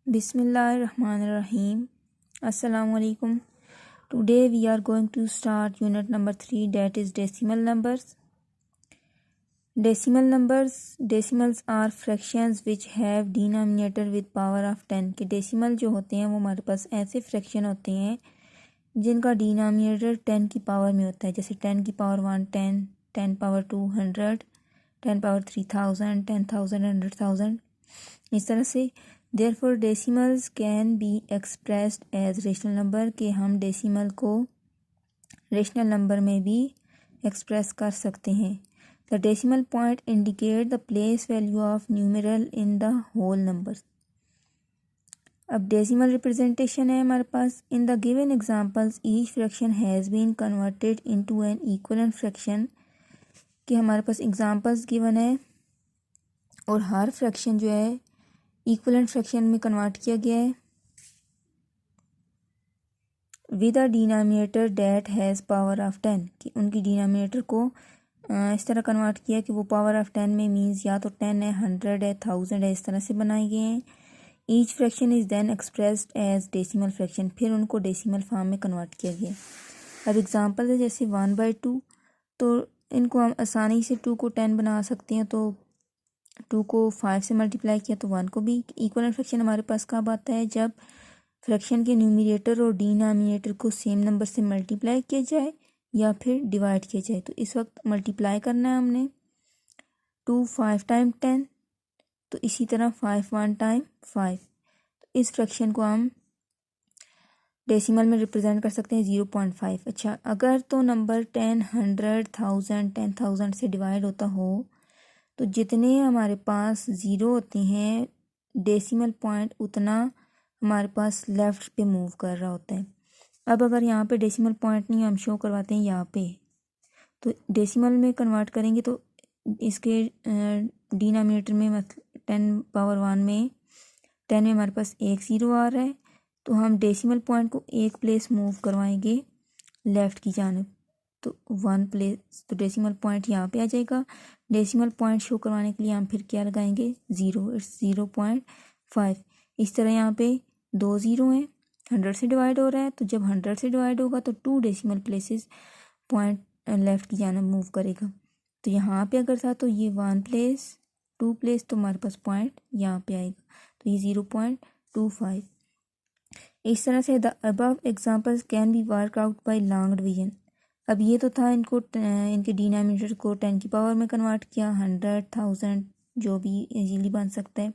Bismillahirrahmanirrahim. Assalamu alaikum. Today we are going to start unit number 3, that is decimal numbers. Decimals are fractions which have denominator with power of 10. कि decimal जो होते हैं वो हमारे पास ऐसे fraction होते हैं जिनका डिनोमिनेटर 10 की पावर में होता है, जैसे 10 की पावर 1 10, 10 पावर 2 100, 10 पावर 3000, 10,000, 100,000, इस तरह से। Therefore decimals can be expressed as rational number, कि हम डेसिमल को रेशनल नंबर में भी एक्सप्रेस कर सकते हैं। The decimal point indicate the place value of numeral in the whole numbers. अब डेसिमल रिप्रेजेंटेशन है हमारे पास। In the given examples each fraction has been converted into an equivalent fraction, कि हमारे पास एग्जांपल्स गिवन है और हर फ्रैक्शन जो है इक्वलेंट फ्रैक्शन में कन्वर्ट किया गया है with a denominator that has power of 10, कि उनकी डिनोमिनेटर को इस तरह कन्वर्ट किया कि वो पावर ऑफ 10 में मीन्स या तो 10 है, 100 है, 1000 है, इस तरह से बनाए गए हैं। Each fraction is then expressed as decimal fraction, फिर उनको डेसिमल फॉर्म में कन्वर्ट किया गया। अब एग्जांपल है जैसे 1/2, तो इनको हम आसानी से 2 को 10 बना सकते हैं, तो 2 को 5 से मल्टीप्लाई किया तो 1 को भी। इक्वलेंट फ्रैक्शन हमारे पास कब आता है, जब फ्रैक्शन के न्यूमरेटर और डिनोमिनेटर को सेम नंबर से मल्टीप्लाई किया जाए या फिर डिवाइड किया जाए। तो इस वक्त मल्टीप्लाई करना है हमने 2 5 टाइम 10, तो इसी तरह 5 1 टाइम 5। तो इस फ्रैक्शन को हम डेसिमल में रिप्रेजेंट कर सकते हैं 0.5। अच्छा, अगर तो नंबर 10 100 1000 10,000 से डिवाइड होता हो तो जितने हमारे पास ज़ीरो होते हैं डेसिमल पॉइंट उतना हमारे पास लेफ़्ट पे मूव कर रहा होता है। अब अगर यहाँ पे डेसिमल पॉइंट नहीं हम शो करवाते हैं यहाँ पे, तो डेसिमल में कन्वर्ट करेंगे तो इसके डिनोमिनेटर में मतलब 10 पावर 1 में 10 में हमारे पास एक ज़ीरो आ रहा है, तो हम डेसिमल पॉइंट को एक प्लेस मूव करवाएंगे लेफ़्ट की जानिब, तो 1 प्लेस, तो डेसिमल पॉइंट यहाँ पे आ जाएगा। डेसिमल पॉइंट शो करवाने के लिए हम फिर क्या लगाएंगे 0, इट्स 0.5। इस तरह यहाँ पे 2 ज़ीरो हैं, 100 से डिवाइड हो रहा है, तो जब 100 से डिवाइड होगा तो 2 डेसिमल प्लेसेस पॉइंट लेफ़्ट की जानिब मूव करेगा। तो यहाँ पे अगर था तो ये 1 प्लेस 2 प्लेस, तो हमारे पास पॉइंट यहाँ पे आएगा, तो ये 0.25। इस तरह से the above examples can be work out by long division. अब ये तो था, इनको इनके डिनोमिनेटर को 10 की पावर में कन्वर्ट किया, 100 1000 जो भी इजीली बन सकता है।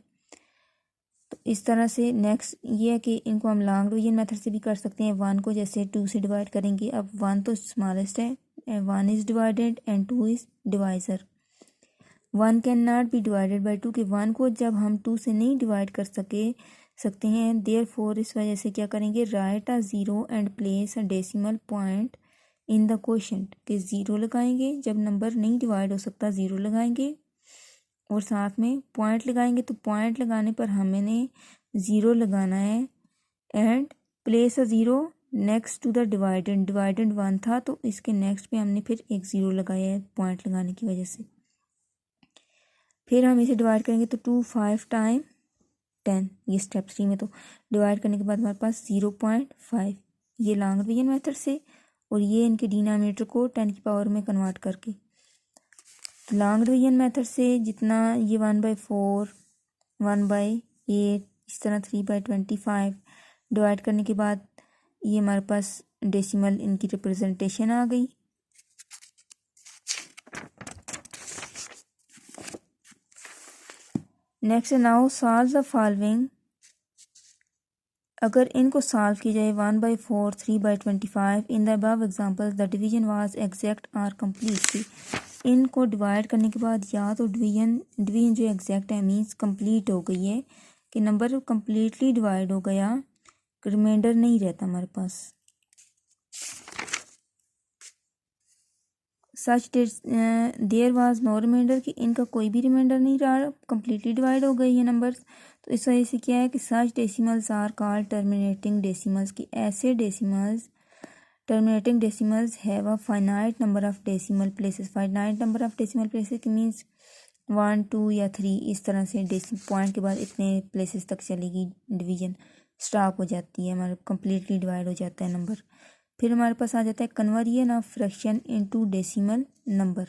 तो इस तरह से नेक्स्ट ये है कि इनको हम लॉन्ग डिवीजन मेथड से भी कर सकते हैं। 1 को जैसे 2 से डिवाइड करेंगे, अब 1 तो स्मॉलेस्ट है, 1 is divided and 2 is divisor. 1 can not B divided by 2, कि 1 को जब हम 2 से नहीं डिवाइड कर सकते हैं, देयरफॉर इस वजह से क्या करेंगे, right a zero and place a decimal point in the quotient, कि ज़ीरो लगाएंगे जब नंबर नहीं डिवाइड हो सकता, ज़ीरो लगाएंगे और साथ में पॉइंट लगाएंगे। तो पॉइंट लगाने पर हमने ज़ीरो लगाना है and place a zero next to the dividend 1 था, तो इसके नेक्स्ट पे हमने फिर एक ज़ीरो लगाया है पॉइंट लगाने की वजह से। फिर हम इसे डिवाइड करेंगे तो 2 5 टाइम 10, ये स्टेप 3 में। तो डिवाइड करने के बाद हमारे पास 0.5, ये लॉन्ग डिवीजन मेथड से, और ये इनके डिनोमिनेटर को 10 की पावर में कन्वर्ट करके। तो लॉन्ग डिवीजन मेथड से जितना ये 1/4 1/8 इस तरह 3/25 डिवाइड करने के बाद ये हमारे पास डेसिमल इनकी रिप्रेजेंटेशन आ गई। Next now solve the following. अगर इनको सॉल्व किया जाए 1/4 3/25 in the above examples the division was exact और कंप्लीट। इनको डिवाइड करने के बाद या तो डिवीजन जो एग्जैक्ट है मीन्स कंप्लीट हो गई है, कि नंबर कंप्लीटली डिवाइड हो गया, रिमाइंडर नहीं रहता हमारे पास। Such there was no reminder, कि इनका कोई भी रिमाइंडर नहीं रहा, कंप्लीटली डिवाइड हो गई ये नंबर्स। तो इस वजह से क्या है कि such decimals are called terminating decimals, की ऐसे decimals terminating decimals have a finite number of decimal places. Finite number of decimal places means 1 2 या 3 इस तरह से पॉइंट के बाद इतने प्लेसेस तक चलेगी डिवीज़न, स्टॉप हो जाती है, हमारा कम्प्लीटली डिवाइड हो जाता है नंबर। फिर हमारे पास आ जाता है conversion of fraction into decimal number,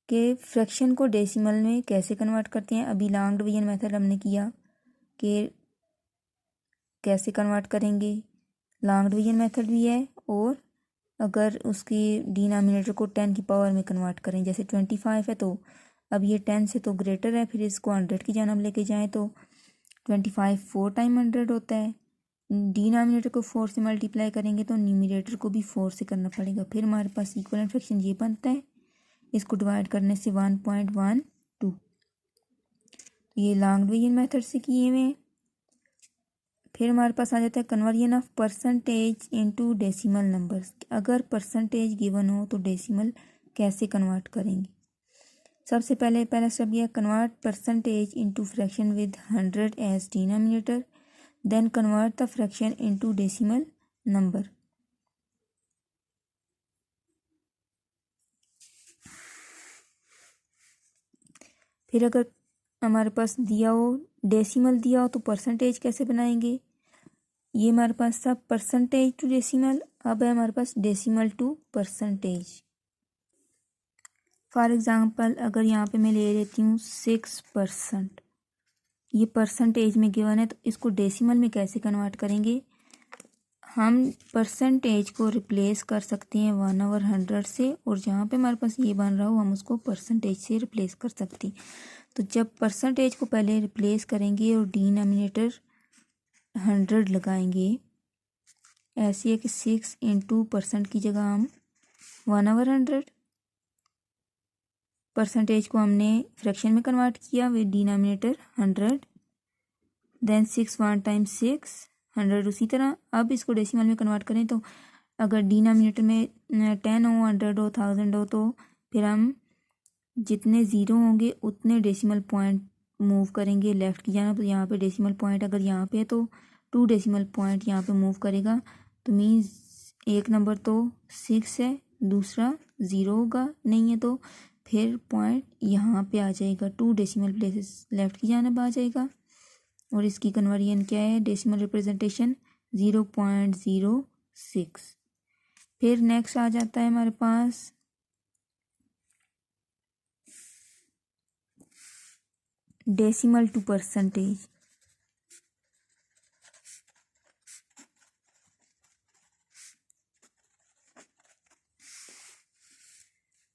के फ्रैक्शन को डेसिमल में कैसे कन्वर्ट करते हैं। अभी लॉन्ग डिवीजन मेथड हमने किया कि कैसे कन्वर्ट करेंगे, लॉन्ग डिवीजन मेथड भी है, और अगर उसकी डिनोमिनेटर को 10 की पावर में कन्वर्ट करें, जैसे 25 है तो अब ये 10 से तो ग्रेटर है, फिर इसको 100 की जानब लेके जाएं तो 25 4 टाइम 100 होता है। डिनोमिनेटर को 4 से मल्टीप्लाई करेंगे तो न्यूमरेटर को भी 4 से करना पड़ेगा। फिर हमारे पास इक्वलेंट फ्रैक्शन ये बनता है, इसको डिवाइड करने से 1.12। ये लॉन्ग डिवीजन मेथड से किए हुए हैं। फिर हमारे पास आ जाता है conversion of percentage into decimal numbers. अगर परसेंटेज गिवन हो तो डेसिमल कैसे कन्वर्ट करेंगे। सबसे पहला स्टेप यह convert percentage into fraction with 100 as denominator, then convert the fraction into decimal number. फिर अगर हमारे पास दिया हो डेसिमल दिया हो तो परसेंटेज कैसे बनाएंगे। ये हमारे पास था परसेंटेज टू डेसिमल, अब है हमारे पास decimal to percentage. For example अगर यहाँ पे मैं ले लेती हूँ 6%, ये परसेंटेज में गिवन है, तो इसको डेसिमल में कैसे कन्वर्ट करेंगे। हम परसेंटेज को रिप्लेस कर सकते हैं 1/100 से, और जहाँ पे हमारे पास ये बन रहा हो हम उसको परसेंटेज से रिप्लेस कर सकते हैं। तो जब परसेंटेज को पहले रिप्लेस करेंगे और डिनोमिनेटर 100 लगाएंगे, ऐसे है कि 6 इंटू परसेंट की जगह हम 1/100 परसेंटेज को हमने फ्रैक्शन में कन्वर्ट किया विद डिनोमिनेटर 100, देन 6 1 टाइम्स 6 100। उसी तरह अब इसको डेसिमल में कन्वर्ट करें तो अगर डिनोमिनेटर में 10 हो, 100 हो, 1000 हो, तो फिर हम जितने ज़ीरो होंगे उतने डेसिमल पॉइंट मूव करेंगे लेफ़्ट की जाना। तो यहाँ पे डेसिमल पॉइंट अगर यहाँ पे है तो 2 डेसिमल पॉइंट यहाँ पे मूव करेगा, तो मीन्स एक नंबर तो 6 है, दूसरा 0 होगा, नहीं है तो फिर पॉइंट यहाँ पे आ जाएगा, 2 डेसिमल प्लेसेस लेफ़्ट की जानब आ जाएगा। और इसकी कन्वर्जन क्या है, डेसिमल रिप्रेजेंटेशन 0.06। फिर नेक्स्ट आ जाता है हमारे पास डेसिमल टू परसेंटेज।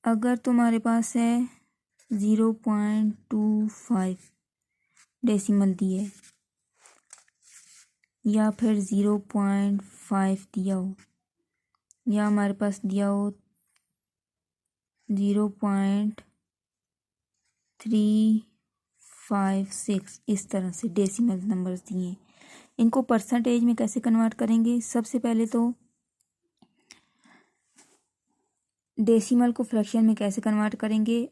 अगर तुम्हारे पास है 0.25 डेसिमल दिए या फिर 0.5 दिया हो, या हमारे पास दिया हो 0.356, इस तरह से डेसिमल नंबर्स दिए। इनको परसेंटेज में कैसे कन्वर्ट करेंगे। सबसे पहले तो डेसिमल को फ्रैक्शन में कैसे कन्वर्ट करेंगे।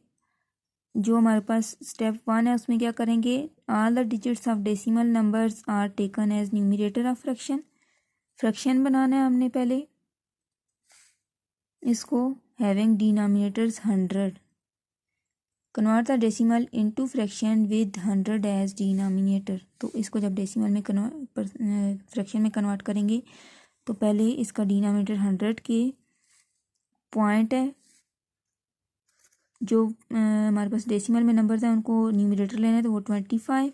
जो हमारे पास स्टेप 1 है उसमें क्या करेंगे, all the digits of decimal numbers are taken as numerator of fraction. Fraction बनाना है हमने पहले इसको, having denominators 100, convert the decimal into fraction with 100 as denominator. तो इसको जब डेसिमल में फ्रैक्शन में कन्वर्ट करेंगे तो पहले इसका डिनोमिनेटर 100 के पॉइंट है, जो हमारे पास डेसिमल में नंबर्स हैं उनको न्यूमरेटर लेना है तो वो 25,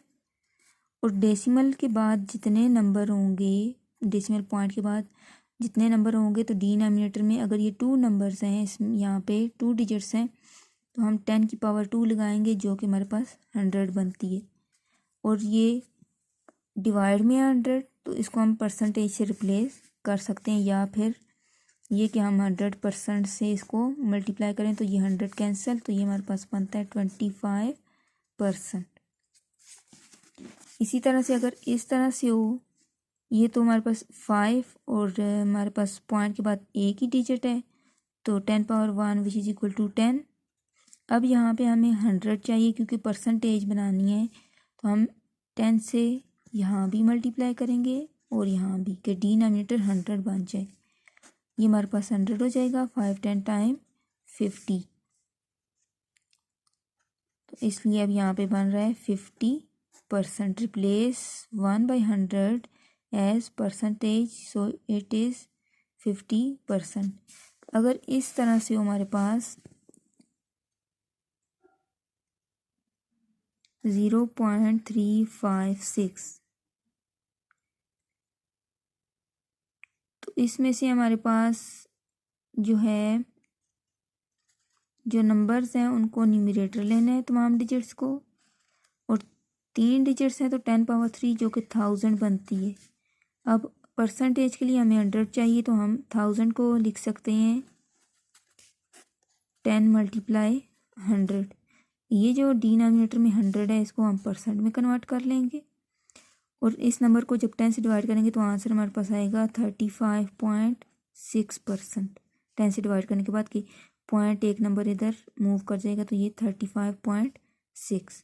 और डेसिमल के बाद जितने नंबर होंगे, डेसिमल पॉइंट के बाद जितने नंबर होंगे, तो डिनोमिनेटर में अगर ये 2 नंबर्स हैं, इसमें यहाँ पे 2 डिजिट्स हैं, तो हम 10 की पावर 2 लगाएंगे जो कि हमारे पास 100 बनती है। और ये डिवाइड में 100, तो इसको हम परसेंटेज से रिप्लेस कर सकते हैं, या फिर ये कि हम 100% से इसको मल्टीप्लाई करें तो ये 100 कैंसिल, तो ये हमारे पास बनता है 25%। इसी तरह से अगर इस तरह से हो, ये तो हमारे पास 5 और हमारे पास पॉइंट के बाद एक ही डिजिट है, तो 10 power 1 which is equal to 10। अब यहाँ पे हमें 100 चाहिए क्योंकि परसेंटेज बनानी है, तो हम 10 से यहाँ भी मल्टीप्लाई करेंगे और यहाँ भी, कि डिनोमिनेटर 100 बन जाए। ये हमारे पास 100 हो जाएगा, 5 10 टाइम 50। तो इसलिए अब यहाँ पे बन रहा है 50%। Replace 1/100 as percentage, so it is 50%। अगर इस तरह से हमारे पास 0.356, तो इसमें से हमारे पास जो है जो नंबर्स हैं उनको न्यूमरेटर लेना है तमाम डिजिट्स को, और 3 डिजिट्स हैं तो 10 पावर 3 जो कि 1000 बनती है। अब परसेंटेज के लिए हमें 100 चाहिए, तो हम 1000 को लिख सकते हैं 10 × 100। ये जो डिनोमिनेटर में 100 है इसको हम परसेंट में कन्वर्ट कर लेंगे, और इस नंबर को जब 10 से डिवाइड करेंगे तो आंसर हमारे पास आएगा 35.6%। 10 से डिवाइड करने के बाद कि पॉइंट एक नंबर इधर मूव कर जाएगा, तो ये 35.6।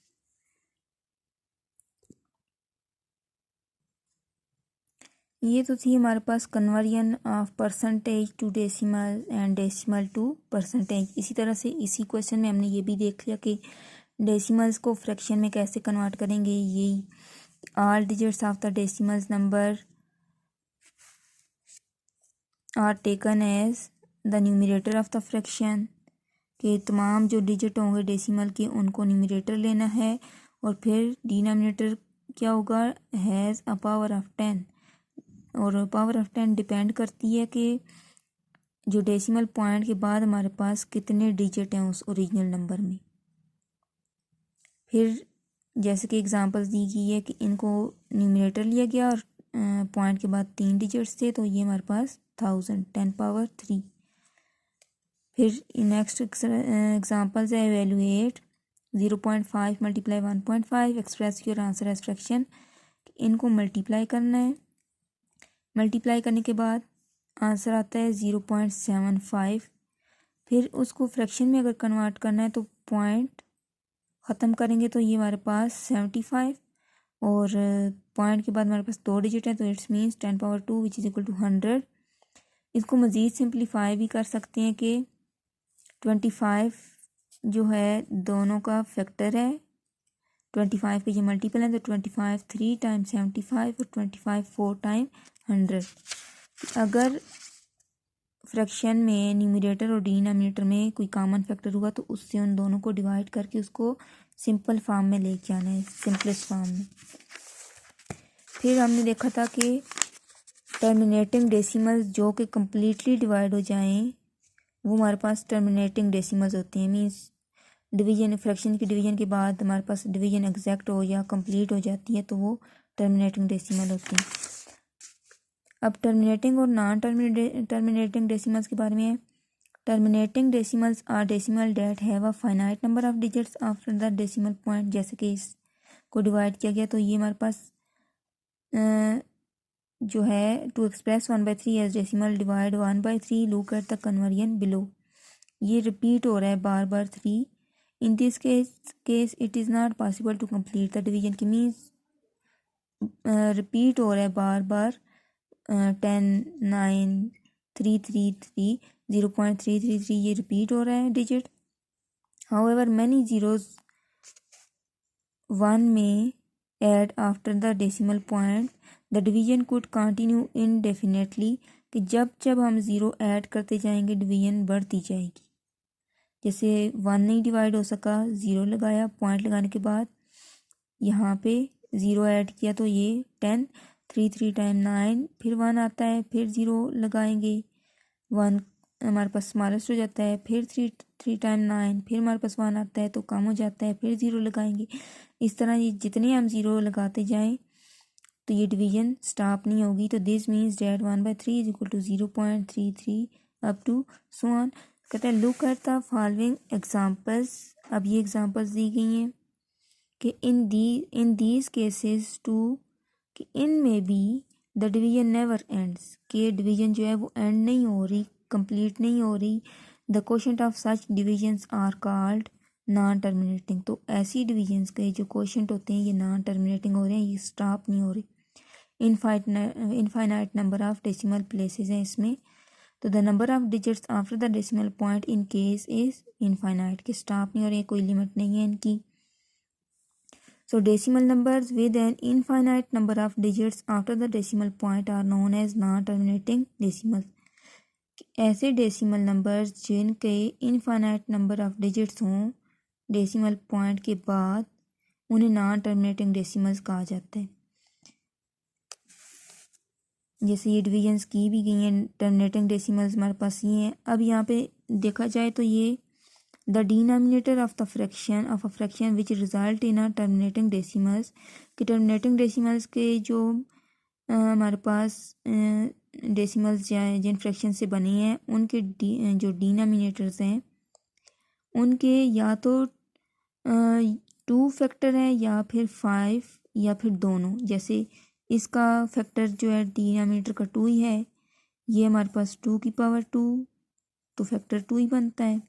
ये तो थी हमारे पास conversion of percentage to decimal and decimal to percentage. इसी तरह से इसी क्वेश्चन में हमने ये भी देख लिया कि डेसिमल्स को फ्रैक्शन में कैसे कन्वर्ट करेंगे। यही all digits of the decimals number are taken as the numerator of the fraction, के तमाम जो डिजिट होंगे डेसिमल के उनको न्यूमरेटर लेना है, और फिर डिनोमिनेटर क्या होगा, हैज़ अ पावर ऑफ 10, और पावर ऑफ 10 डिपेंड करती है कि जो डेसिमल पॉइंट के बाद हमारे पास कितने डिजिट हैं उस ओरिजिनल नंबर में। फिर जैसे कि एग्जांपल्स दी गई है कि इनको न्यूमरेटर लिया गया और पॉइंट के बाद 3 डिजिट्स थे, तो ये हमारे पास 1000 10 पावर 3। फिर नेक्स्ट एग्जांपल्स है evaluate 0.5 × 1.5 express your answer as fraction. इनको मल्टीप्लाई करना है, मल्टीप्लाई करने के बाद आंसर आता है 0.75। फिर उसको फ्रैक्शन में अगर कन्वर्ट करना है तो पॉइंट ख़त्म करेंगे तो ये हमारे पास 75, और पॉइंट के बाद हमारे पास 2 डिजिट है, तो it's means 10 power 2 which is equal to 100। इसको मज़ीद सिंप्लीफाई भी कर सकते हैं कि 25 जो है दोनों का फैक्टर है, 25 के जो मल्टीपल है, तो 25 3 टाइम्स 75 और 25 4 टाइम 100। अगर फ्रैक्शन में न्यूमरेटर और डिनोमिनेटर में कोई कॉमन फैक्टर हुआ तो उससे उन दोनों को डिवाइड करके उसको सिंपल फॉर्म में लेके आना है, सिंपलेस्ट फॉर्म में। फिर हमने देखा था कि टर्मिनेटिंग डेसिमल्स जो कि कम्प्लीटली डिवाइड हो जाएं वो हमारे पास टर्मिनेटिंग डेसिमल्स होते हैं। मीन्स डिवीजन, फ्रैक्शन की डिवीजन के बाद हमारे पास डिवीजन एग्जैक्ट हो या कंप्लीट हो जाती है तो वो टर्मिनेटिंग डेसिमल होती हैं। अब टर्मिनेटिंग और नॉन टर्मिनेटिंग डेसिमल्स के बारे में है। Terminating decimals are decimal that have a finite number of digits after the decimal point. जैसे कि इसको डिवाइड किया गया तो ये हमारे पास जो है to express 1/3 as decimal divide 1/3 look at the conversion below. ये रिपीट हो रहा है बार बार 3। In this case it is not possible to complete the division. की मीन्स रिपीट हो रहा है बार बार 10 9 3 3 3 0.333 ये रिपीट हो रहा है डिजिट। हाउएवर मैनी जीरोज 1 में add after the decimal point the division could continue indefinitely, कि जब जब हम ज़ीरो ऐड करते जाएंगे डिवीजन बढ़ती जाएगी। जैसे 1 नहीं डिवाइड हो सका, ज़ीरो लगाया, पॉइंट लगाने के बाद यहाँ पे ज़ीरो ऐड किया तो ये 10 3 3 टाइम 9, फिर 1 आता है, फिर ज़ीरो लगाएंगे, 1 हमारे पास स्मॉलेस्ट हो जाता है, फिर 3 टाइम 9, फिर हमारे पास 1 आता है तो कम हो जाता है, फिर ज़ीरो लगाएंगे। इस तरह ये जितने हम ज़ीरो लगाते जाएं तो ये डिवीजन स्टॉप नहीं होगी। तो this means that 1/3 is equal to 0.33 up to so on. कहते हैं look at the following examples. अब ये एग्जांपल्स दी गई हैं कि इन दीज केसेस टू, कि इन में भी द डिवीजन नेवर एंड्स, कि डिवीजन जो है वो एंड नहीं हो रही, कंप्लीट नहीं हो रही। The quotient of such divisions are called non terminating. तो ऐसी डिविजन्स के जो क्वोशंट होते हैं ये नॉन टर्मिनेटिंग हो रहे हैं, ये स्टॉप नहीं हो रही। Infinite number of decimal places हैं इसमें, तो the number of digits after the decimal point in case is infinite, कि स्टॉप नहीं हो रही है, कोई लिमिट नहीं है इनकी। So decimal numbers with an infinite number of digits after the decimal point are known as non-terminating decimals. ऐसे डेसिमल नंबर्स जिनके इनफाइनाइट नंबर ऑफ डिजिट्स हों डेसिमल पॉइंट के बाद उन्हें नॉन टर्मिनेटिंग डेसिमल्स कहा जाता है। जैसे ये डिविजन्स की भी गई हैं, टर्मिनेटिंग डेसिमल्स हमारे पास ये हैं। अब यहाँ पे देखा जाए तो ये the denominator of the fraction of a fraction which result in a terminating decimals कि टर्मिनेटिंग डेसिमल्स के जो हमारे पास डेसिमल्स जिन फ्रैक्शन से बने हैं उनके जो डिनोमिनेटर्स हैं उनके या तो 2 फैक्टर हैं या फिर 5 या फिर दोनों। जैसे इसका फैक्टर जो है डिनोमिनेटर का 2 ही है, ये हमारे पास 2 की पावर 2 तो फैक्टर 2 ही बनता है।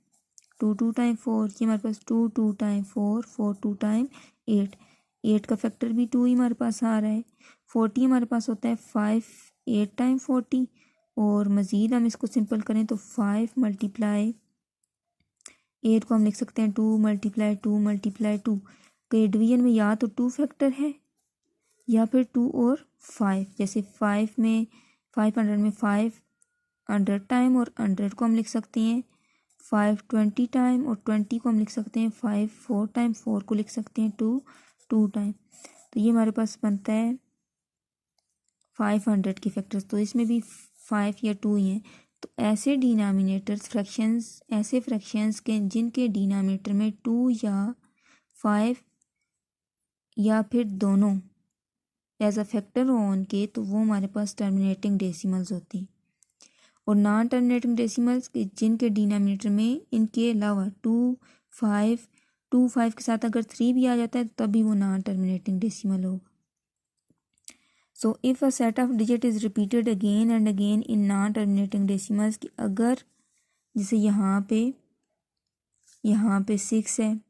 2 2 टाइम 4 ये हमारे पास 2 2 टाइम 4 4 2 टाइम 8 8 का फैक्टर भी 2 ही हमारे पास आ रहा है। 40 हमारे पास होता है 5 8 टाइम 40 और मज़ीद हम इसको सिंपल करें तो 5 मल्टीप्लाई 8 को हम लिख सकते हैं 2 मल्टीप्लाई 2 मल्टीप्लाई 2। के डिवीजन में या तो 2 फैक्टर है या फिर 2 और 5। जैसे 500 में 500 टाइम और 100 को हम लिख सकते हैं 520 टाइम और 20 को हम लिख सकते हैं 5 4 टाइम 4 को लिख सकते हैं 2 2 टाइम। तो ये हमारे पास बनता है 500 के फैक्टर्स, तो इसमें भी 5 या 2 ही हैं। तो ऐसे डिनोमिनेटर्स फ्रैक्शंस ऐसे फ्रैक्शंस के जिनके डिनोमिनेटर में 2 या 5 या फिर दोनों एज अ फैक्टर हो उनके, तो वो हमारे पास टर्मिनेटिंग डेसिमल्स होती हैं। और नॉन टर्मिनेटिंग डेसिमल्स जिनके डिनोमिनेटर में इनके अलावा 2 5 के साथ अगर 3 भी आ जाता है तो तभी वो नॉन टर्मिनेटिंग डेसिमल होगा। So if a set of digit is repeated again and again in non terminating decimals कि अगर जैसे यहाँ पे 6 है,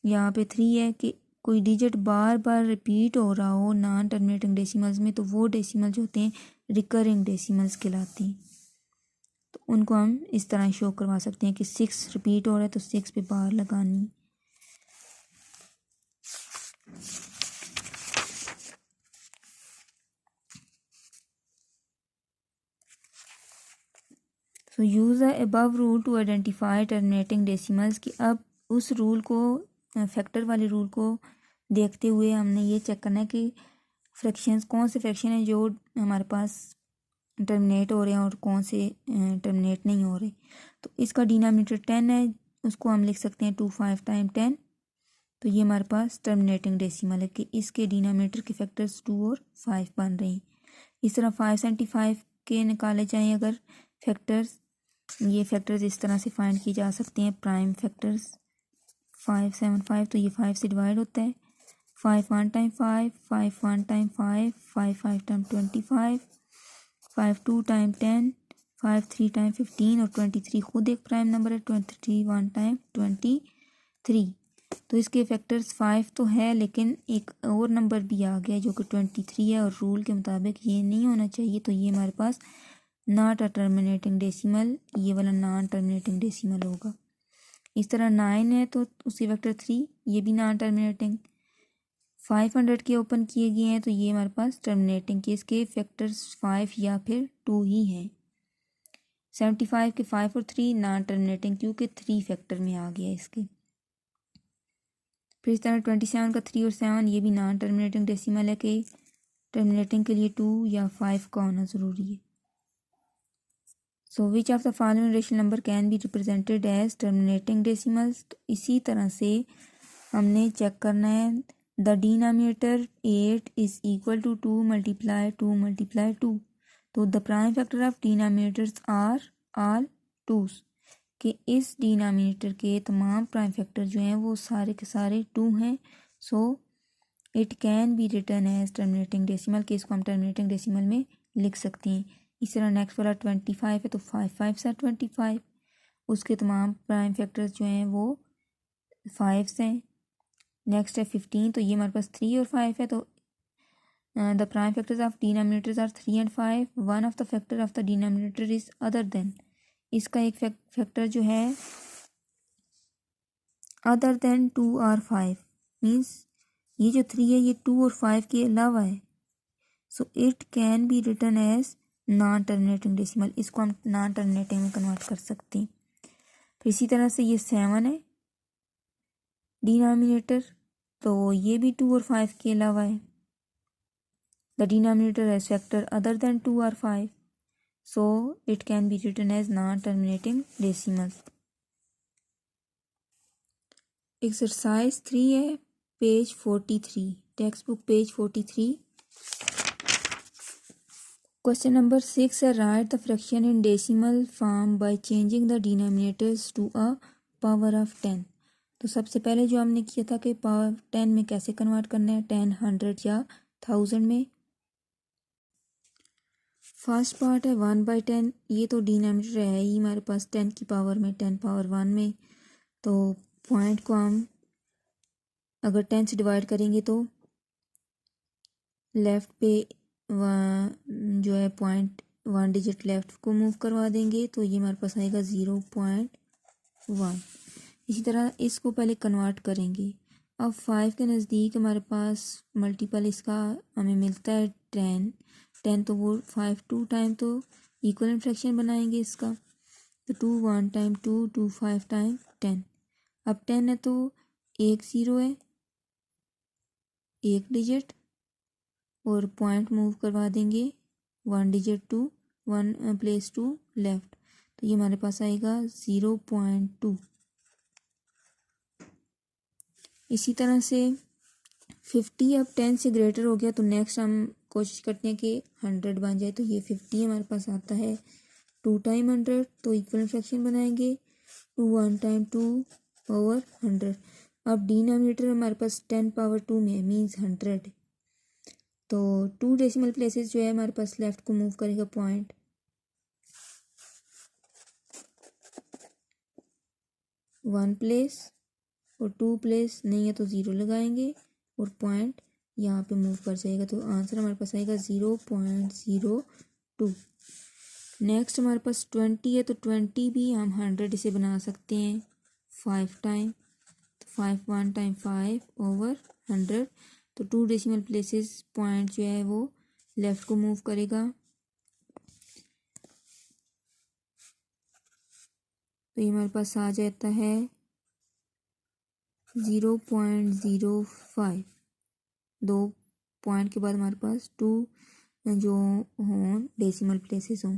यहाँ पे 3 है कि कोई डिजिट बार बार रिपीट हो रहा हो नॉन टर्मिनेटिंग डेसिमल्स में, तो वो डेसिमल जो होते हैं रिकरिंग डेसिमल्स कहलाती हैं। तो उनको हम इस तरह शो करवा सकते हैं कि 6 रिपीट हो रहा है तो 6 पे बार लगानी। So use the above rule to identify terminating decimals कि अब उस रूल को फैक्टर वाले रूल को देखते हुए हमने ये चेक करना है कि फ्रैक्शंस कौन से फ्रैक्शन हैं जो हमारे पास टर्मिनेट हो रहे हैं और कौन से टर्मिनेट नहीं हो रहे। तो इसका डिनोमिनेटर 10 है, उसको हम लिख सकते हैं 2 5 टाइम 10। तो ये हमारे पास टर्मिनेटिंग डेसिमल है कि इसके डिनोमिनेटर के फैक्टर्स 2 और 5 बन रहे हैं। इस तरह 575 के निकाले जाएँ अगर फैक्टर्स, ये फैक्टर्स इस तरह से फाइंड किए जा सकते हैं प्राइम फैक्टर्स 575, तो ये 5 से डिवाइड होता है 5 1 time 5 5 1 time 5 5 5 time 25 5 2 time 10 5 3 time 15 और 23 खुद एक प्राइम नंबर है 23 1 टाइम 23। तो इसके फैक्टर्स 5 तो है लेकिन एक और नंबर भी आ गया जो कि 23 है और रूल के मुताबिक ये नहीं होना चाहिए, तो ये हमारे पास नॉट अ टर्मिनेटिंग डेसिमल, ये वाला नॉन टर्मिनेटिंग डेसिमल होगा। इस तरह 9 है तो उसके फैक्टर 3, ये भी नॉन टर्मिनेटिंग। 500 के ओपन किए गए हैं तो ये हमारे पास टर्मिनेटिंग के इसके फैक्टर्स 5 या फिर 2 ही हैं। 75 के 5 और 3 नॉन टर्मिनेटिंग क्योंकि 3 फैक्टर में आ गया इसके। फिर इस तरह 27 का 3 और 7 ये भी नॉन टर्मिनेटिंग डेसिमल है कि टर्मिनेटिंग के लिए 2 या 5 का होना ज़रूरी है। So which of the following rational number can be represented as terminating decimals. तो इसी तरह से हमने चेक करना है the denominator 8 is equal to 2 multiply 2 multiply 2। तो the prime factor of denominators are all 2 कि इस डिनोमिनेटर के तमाम प्राइम फैक्टर जो हैं वो सारे के सारे 2 हैं। So it can be written as terminating decimal कि इसको हम टर्मिनेटिंग डेसिमल में लिख सकते हैं। इस तरह नेक्स्ट वाला 25 है तो 5 5 से 25, उसके तमाम प्राइम फैक्टर्स जो हैं वो 5 हैं। नेक्स्ट है 15, तो ये हमारे पास 3 और 5 है तो the prime factors of denominators are 3 and 5। One of the factor of the denominator is other than, इसका एक फैक्टर जो है अदर देन 2 और 5 मीन्स ये जो 3 है ये 2 और 5 के अलावा है, so it can be written as non terminating decimal. इसको हम नॉन टर्मिनेटिंग में कन्वर्ट कर सकते हैं। फिर इसी तरह से ये 7 है डिनोमिनेटर, तो ये भी 2 और 5 के अलावा है। The denominator has factor other than 2 और 5, so it can be written as non-terminating decimal। Exercise 3 है page 43, text book page 43। Question number 6 है write the fraction in decimal form by changing the denominators to a power of 10। तो सबसे पहले जो हमने किया था कि पावर 10 में कैसे कन्वर्ट करना है, 10, 100 या 1000 में। फर्स्ट पार्ट है 1/10, ये तो डिनोमिनेटर है ही हमारे पास 10 की पावर में, 10 पावर 1 में। तो पॉइंट को हम अगर 10 से डिवाइड करेंगे तो लेफ़्ट पे जो है पॉइंट 1 डिजिट लेफ़्ट को मूव करवा देंगे, तो ये हमारे पास आएगा 0.1। इसी तरह इसको पहले कन्वर्ट करेंगे। अब 5 के नज़दीक हमारे पास मल्टीपल इसका हमें मिलता है 10 तो वो 5 2 टाइम तो इक्वल फ्रैक्शन बनाएंगे इसका, तो 2 1 टाइम 2 2 5 टाइम 10। अब 10 है तो एक 0 है, एक डिजिट, और पॉइंट मूव करवा देंगे 1 digit to 1 place to left, तो ये हमारे पास आएगा 0.2। इसी तरह से 50 अब 10 से ग्रेटर हो गया, तो नेक्स्ट हम कोशिश करते हैं कि 100 बन जाए, तो ये 50 हमारे पास आता है 2 टाइम 100, तो इक्वल फ्रैक्शन बनाएंगे 2 1 टाइम 2 ओवर 100। अब डिनोमिनेटर हमारे पास 10 पावर 2 में है, मीन्स 100, तो 2 डेसिमल प्लेसेस जो है हमारे पास लेफ्ट को मूव करेगा पॉइंट, 1 प्लेस, और 2 प्लेस नहीं है तो 0 लगाएंगे, और पॉइंट यहाँ पे मूव कर जाएगा, तो आंसर हमारे पास आएगा 0.02। नेक्स्ट हमारे पास 20 है, तो 20 भी हम 100 इसे बना सकते हैं 5 टाइम, तो 5 1 टाइम 5 ओवर 100, तो 2 डेसिमल प्लेसेस पॉइंट जो है वो लेफ़्ट को मूव करेगा, तो ये हमारे पास आ जाता है 0.05। 2 पॉइंट के बाद हमारे पास 2 जो हों डेसिमल प्लेसेस हों,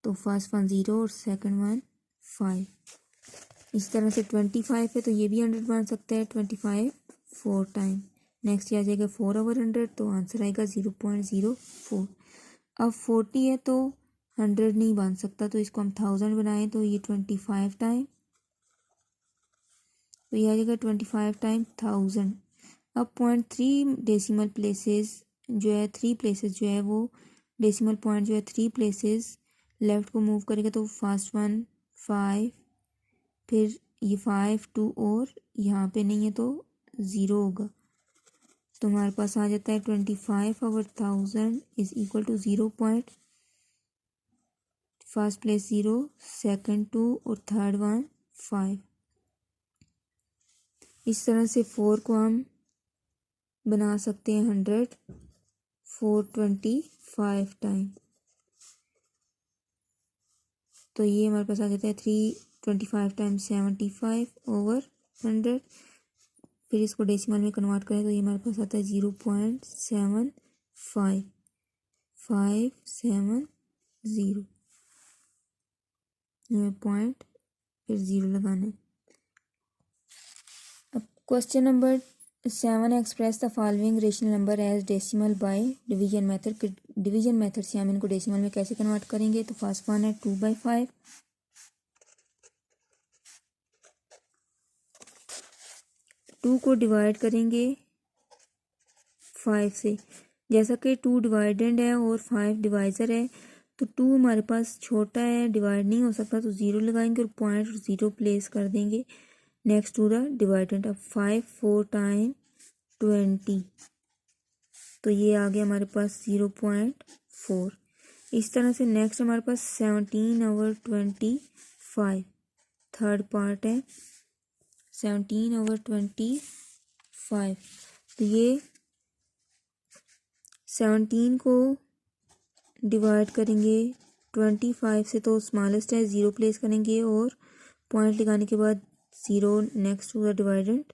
तो फर्स्ट वन 0 और सेकंड वन 5। इस तरह से 25 है तो ये भी 100 बन सकता है, 25 4 टाइम। नेक्स्ट ये आ जाएगा 4 ओवर 100, तो आंसर आएगा 0.04। अब 40 है तो 100 नहीं बन सकता, तो इसको हम 1000 बनाएं, तो ये 25 टाइम, तो ये आ जाएगा 25 टाइम 1000। अब 0.3 डेसिमल प्लेसेस जो है 3 प्लेसेस जो है वो डेसिमल पॉइंट जो है 3 प्लेसेस लेफ़्ट को मूव करेगा, तो फर्स्ट वन 5, फिर ये 5 2 और यहाँ पे नहीं है तो 0 होगा, तो हमारे पास आ जाता है 25 over 1000 is equal to 0 point, first place 0, second 2 और थर्ड वन 5। इस तरह से 4 को हम बना सकते हैं 100 425 टाइम, तो ये हमारे पास आ जाता है 325 टाइम 75 ओवर 100। फिर इसको डेसिमल में कन्वर्ट करें तो ये हमारे पास आता है 0.75570, पॉइंट फिर 0 लगाना है। अब question number 7 express the following rational number as decimal by division method. Division method से हम इनको डेसिमल में कैसे कन्वर्ट करेंगे, तो फर्स्ट वन है 2/5, 2 को डिवाइड करेंगे 5 से, जैसा कि 2 डिवाइडेंड है और 5 डिवाइज़र है, तो 2 हमारे पास छोटा है, डिवाइड नहीं हो सकता, तो 0 लगाएंगे और पॉइंट 0 प्लेस कर देंगे नेक्स्ट टू द डिवाइडेंड। अब 5 4 टाइम 20, तो ये आ गया हमारे पास 0.4। इस तरह से नेक्स्ट हमारे पास 17 ओवर 25 थर्ड पार्ट है, 17 ओवर 25 5। तो ये 17 को डिवाइड करेंगे 25 से, तो स्मॉलेस्ट है, ज़ीरो प्लेस करेंगे और पॉइंट लगाने के बाद zero next to the dividend.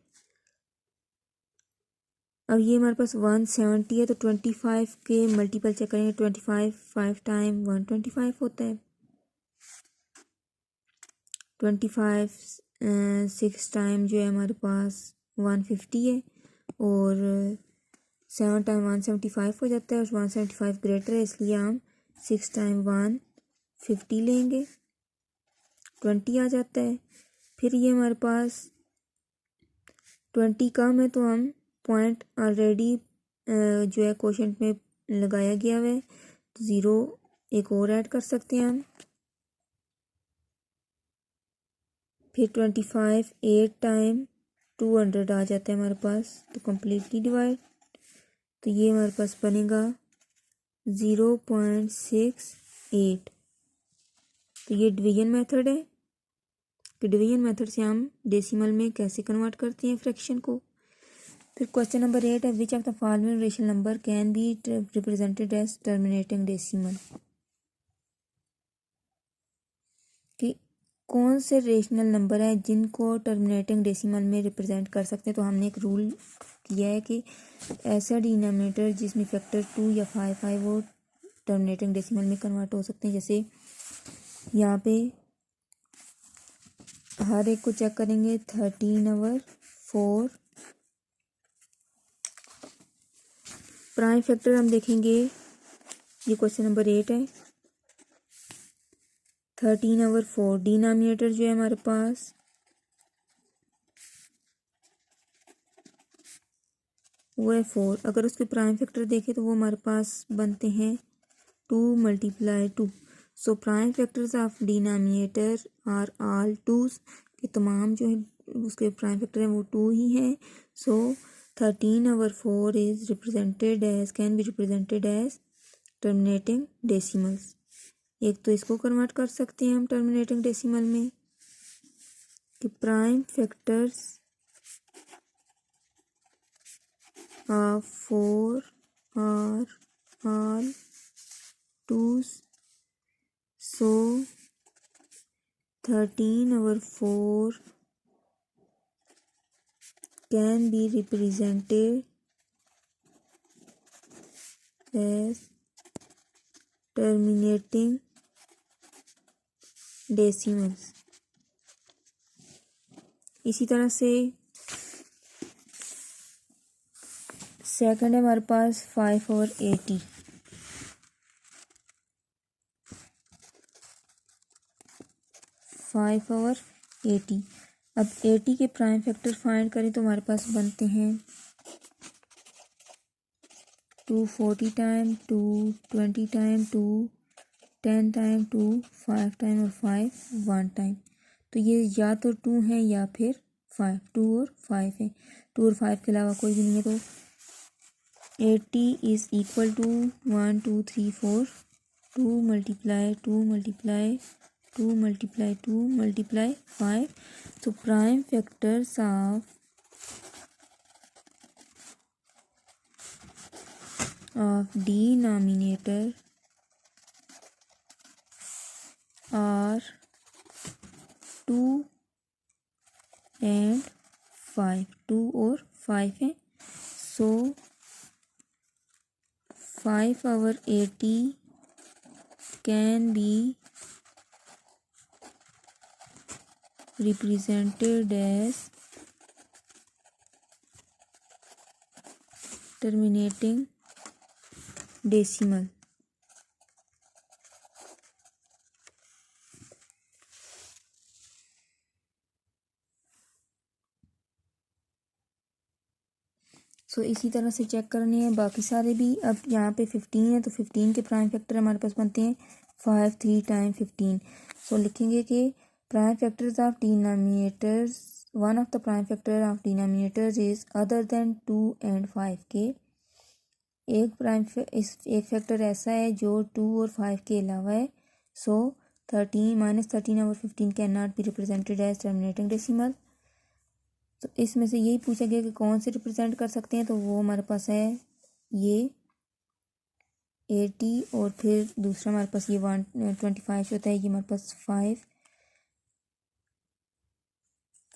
अब ये हमारे पास 170 है, तो 25 के मल्टीपल चेक करेंगे। 25 5 टाइम 125 होता है। 25 6 टाइम जो है हमारे पास 150 है, और 7 टाइम 175 हो जाता है, और 175 ग्रेटर है, इसलिए हम 6 टाइम 150 लेंगे, 20 आ जाता है। फिर ये हमारे पास 20 कम है, तो हम पॉइंट ऑलरेडी जो है क्वोशंट में लगाया गया है, तो ज़ीरो एक और ऐड कर सकते हैं हम। फिर 25 8 टाइम 200 आ जाता है हमारे पास, तो कम्प्लीटली डिवाइड। तो ये हमारे पास बनेगा 0.68। तो ये डिवीजन मेथड है कि डिवीजन मेथड से हम डेसिमल में कैसे कन्वर्ट करते हैं फ्रैक्शन को। फिर क्वेश्चन नंबर 8 है, which of the following rational number can be represented as terminating decimal. कि कौन से रेशनल नंबर हैं जिनको टर्मिनेटिंग डेसिमल में रिप्रेजेंट कर सकते हैं। तो हमने एक रूल किया है कि ऐसा डिनोमिनेटर जिसमें फैक्टर 2 या 5 आए वो टर्मिनेटिंग डेसिमल में कन्वर्ट हो सकते हैं। जैसे यहाँ पे हर एक को चेक करेंगे, 13/4 प्राइम फैक्टर हम देखेंगे। ये क्वेश्चन नंबर 8 है। 13/4 डिनोमिनेटर जो है हमारे पास वो है 4। अगर उसके प्राइम फैक्टर देखें तो वो हमारे पास बनते हैं 2 × 2। So prime factors of denominator are all 2s, के तमाम जो है उसके प्राइम फैक्टर हैं वो 2 ही हैं। So 13/4 is represented as can be represented as terminating decimals. एक तो इसको कन्वर्ट कर सकते हैं हम टर्मिनेटिंग डेसिमल में कि prime factors of 4 are all 2s, so 13/4 can be represented as terminating decimals। इसी तरह से सेकंड है हमारे पास 5/80। 5/80। अब 80 के प्राइम फैक्टर फाइंड करें तो हमारे पास बनते हैं 240 टाइम 2 20 टाइम 2 10 टाइम 2 5 टाइम और 5 1 टाइम। तो ये या तो 2 है या फिर 5, 2 और 5 है। 2 और 5 के अलावा कोई भी नहीं है। तो 80 is equal to 1 2 3 4 2 × 2 × 2 × 2 × 5। So prime factors of denominator are 2 and 5, 2 और 5 है। So 5/80 can be represented as terminating decimal। सो इसी तरह से चेक करने हैं बाकी सारे भी। अब यहाँ पे 15 है, तो 15 के प्राइम फैक्टर हमारे पास बनते हैं 5 3 टाइम 15। सो लिखेंगे कि prime factors of denominators, one of the prime factor of denominators is other than 2 and 5 के एक फैक्टर ऐसा है जो 2 और 5 के अलावा है। So 13 -13/15 can not be represented as terminating decimal. तो इसमें से यही पूछा गया कि कौन से रिप्रेजेंट कर सकते हैं, तो वो हमारे पास है ये 80 और फिर दूसरा हमारे पास ये 125 होता है, ये हमारे पास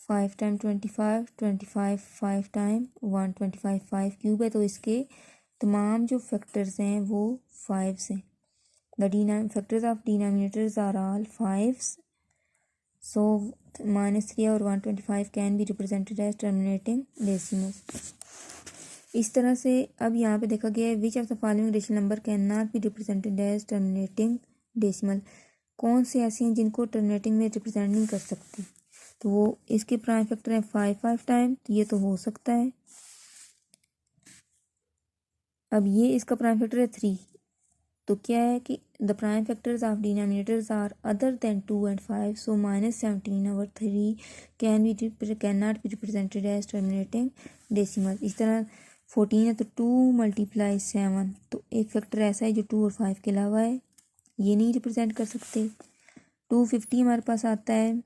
5 टाइम 25 5 टाइम 125 5 क्यूब है, तो इसके तमाम जो फैक्टर्स हैं वो 5 हैं। The factors of denominators are all 5, so -3 और 125 can be represented as terminating decimals. इस तरह से अब यहाँ पे देखा गया है which of the following rational number can not be represented as terminating decimal, कौन से ऐसे हैं जिनको टर्मिनेटिंग में रिप्रेजेंट नहीं कर सकते। तो वो इसके प्राइम फैक्टर है 5 टाइम, तो ये तो हो सकता है। अब ये इसका प्राइम फैक्टर है 3, तो क्या है कि the prime factors of denominators are other than 2 and 5, so -17 over 3 can not be represented as terminating decimal. इस तरह 14 है तो 2 × 7, तो एक फैक्टर ऐसा है जो 2 और 5 के अलावा है, ये नहीं रिप्रेजेंट कर सकते। 250 हमारे पास आता है,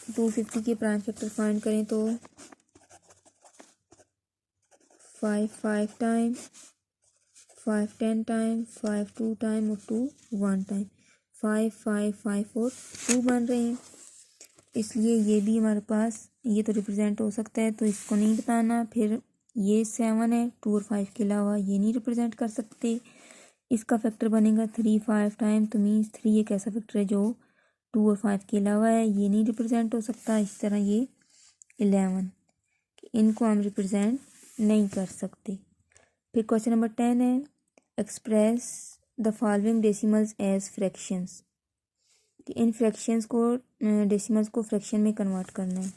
250 के प्राइम फैक्टर फाइंड करें तो 5 टाइम, 5 10 टाइम, 5 2 टाइम और 2 1 टाइम, 5 5 5 और 2 बन रहे हैं। इसलिए ये भी हमारे पास ये तो रिप्रेजेंट हो सकता है, तो इसको नहीं बताना। फिर ये 7 है, 2 और 5 के अलावा ये नहीं रिप्रेजेंट कर सकते। इसका फैक्टर बनेगा 3 5 टाइम, तो मीन्स 3 एक ऐसा फैक्टर है जो 2 और 5 के अलावा है, ये नहीं रिप्रेजेंट हो सकता। इस तरह ये 11, इनको हम रिप्रेजेंट नहीं कर सकते। फिर क्वेश्चन नंबर 10 है express the following decimals as fractions, कि इन फ्रैक्शंस को डेसिमल्स को फ्रैक्शन में कन्वर्ट करना है।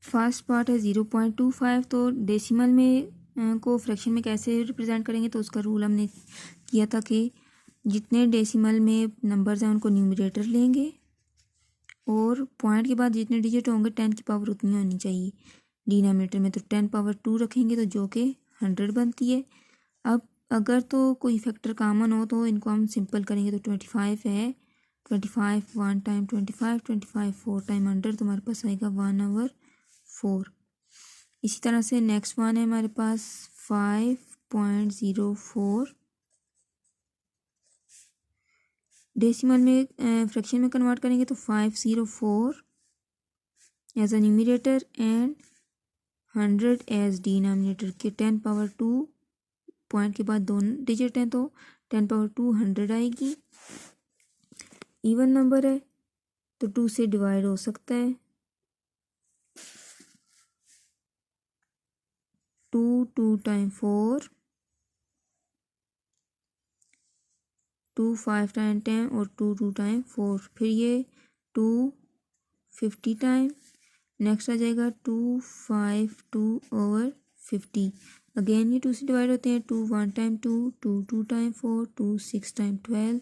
फर्स्ट पार्ट है 0.25, तो डेसिमल में को फ्रैक्शन में कैसे रिप्रेजेंट करेंगे, तो उसका रूल हमने किया था कि जितने डेसिमल में नंबर्स हैं उनको न्यूमरेटर लेंगे और पॉइंट के बाद जितने डिजिट होंगे 10 की पावर उतनी होनी चाहिए डिनोमिनेटर में, तो 10 पावर 2 रखेंगे तो जो कि 100 बनती है। अब अगर तो कोई फैक्टर कॉमन हो तो इनको हम सिंपल करेंगे, तो 25 है, 25 1 टाइम 25 4 टाइम 100, तो हमारे पास आएगा 1/4। इसी तरह से नेक्स्ट वन है हमारे पास 5.04, डेसिमल में फ्रैक्शन में कन्वर्ट करेंगे तो 504 as a numerator and 100 as denominator के 10 पावर 2 पॉइंट के बाद 2 डिजिट हैं तो 10 पावर 2 100 आएगी। इवन नंबर है तो 2 से डिवाइड हो सकता है, 2 टाइम 4, 2 5 टाइम 10 और 2 टाइम 4, फिर ये 250 टाइम, नेक्स्ट आ जाएगा 252/50, अगेन ये 2 से डिवाइड होते हैं, 2 1 टाइम 2, 2 टाइम 4, 2 6 टाइम 12,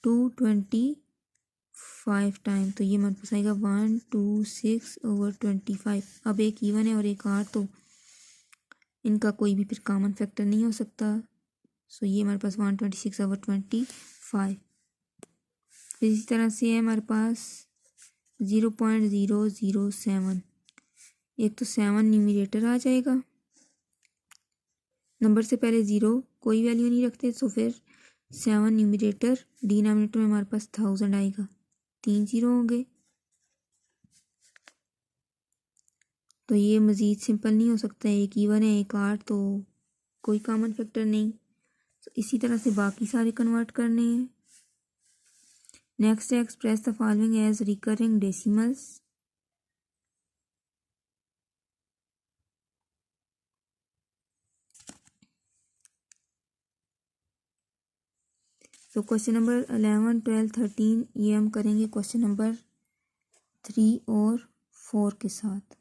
225 टाइम, तो ये हमारे पास आएगा 126/25। अब एक इवन है और एक आर, तो इनका कोई भी फिर कॉमन फैक्टर नहीं हो सकता, सो ये हमारे पास 126/25। फिर इसी तरह से है हमारे पास 0.007, एक तो 7 न्यूमरेटर आ जाएगा, नंबर से पहले 0 कोई वैल्यू नहीं रखते, तो फिर 7 न्यूमरेटर, डिनोमिनेटर में हमारे पास 1000 आएगा, 3 0 होंगे, तो ये मज़ीद सिंपल नहीं हो सकता है, एक इवन है एक आर, तो कोई कॉमन फैक्टर नहीं। तो इसी तरह से बाकी सारे कन्वर्ट करने हैं। नेक्स्ट है express the following as recurring decimals, तो क्वेश्चन नंबर 11 12 13 ये हम करेंगे क्वेश्चन नंबर 3 और 4 के साथ।